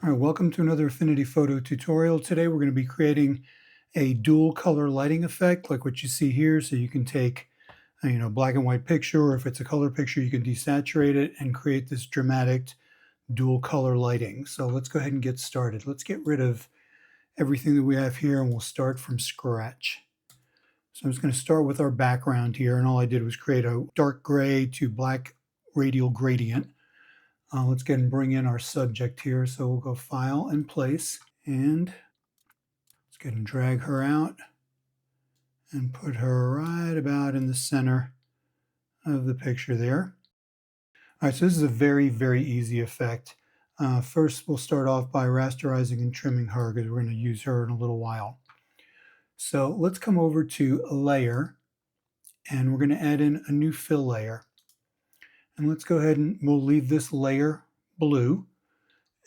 All right, welcome to another Affinity photo tutorial. Today we're going to be creating a dual color lighting effect like what you see here. So you can take black and white picture, or if it's a color picture, you can desaturate it and create this dramatic dual color lighting. So let's go ahead and get started. Let's get rid of everything that we have here and we'll start from scratch. So I'm just going to start with our background here, and all I did was create a dark gray to black radial gradient. Let's go ahead and bring in our subject here. So we'll go File and Place, and let's go ahead and drag her out and put her right about in the center of the picture there. All right, so this is a very, very easy effect. First, we'll start off by rasterizing and trimming her because we're going to use her in a little while. So let's come over to Layer, and we're going to add in a new fill layer. And let's go ahead and we'll leave this layer blue.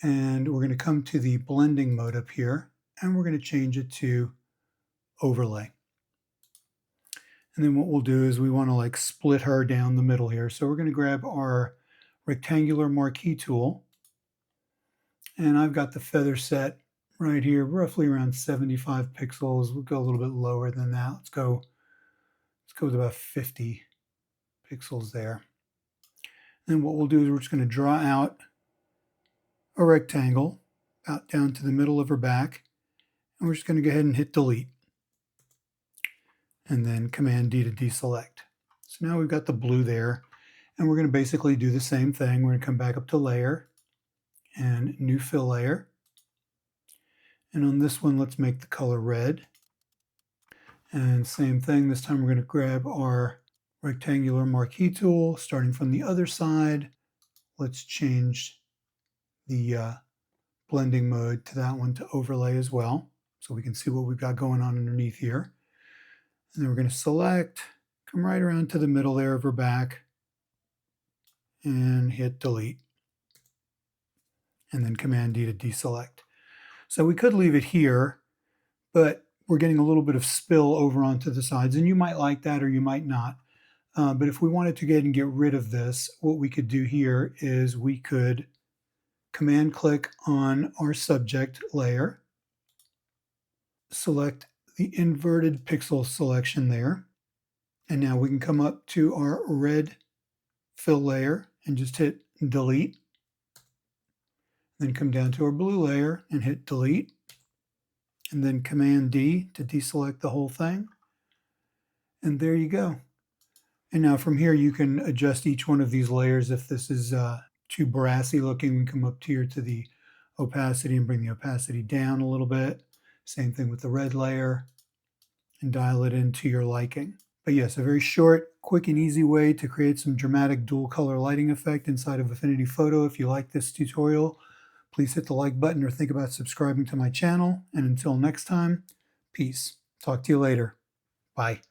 And we're going to come to the blending mode up here, and we're going to change it to overlay. And then what we'll do is we want to split her down the middle here. So we're going to grab our rectangular marquee tool, and I've got the feather set right here, roughly around 75 pixels. We'll go a little bit lower than that. Let's go with about 50 pixels there. And what we'll do is we're just going to draw out a rectangle about down to the middle of her back, and we're just going to go ahead and hit delete, and then Command D to deselect. So now we've got the blue there, and we're going to basically do the same thing. We're going to come back up to Layer and New Fill Layer, and on this one let's make the color red. And same thing, this time we're going to grab our rectangular marquee tool, starting from the other side. Let's change the blending mode to that one to overlay as well, so we can see what we've got going on underneath here. And then we're going to select, come right around to the middle there of her back, and hit delete. And then Command D to deselect. So we could leave it here, but we're getting a little bit of spill over onto the sides, and you might like that or you might not. But if we wanted to get rid of this, what we could do here is we could Command click on our subject layer, select the inverted pixel selection there, and now we can come up to our red fill layer and just hit delete. Then come down to our blue layer and hit delete, and then Command D to deselect the whole thing. And there you go. And now from here you can adjust each one of these layers. If this is too brassy looking, we can come up here to the opacity and bring the opacity down a little bit. Same thing with the red layer, and dial it into your liking. But yes, a very short, quick, and easy way to create some dramatic dual color lighting effect inside of Affinity Photo. If you like this tutorial, please hit the like button or think about subscribing to my channel. And until next time, peace. Talk to you later. Bye.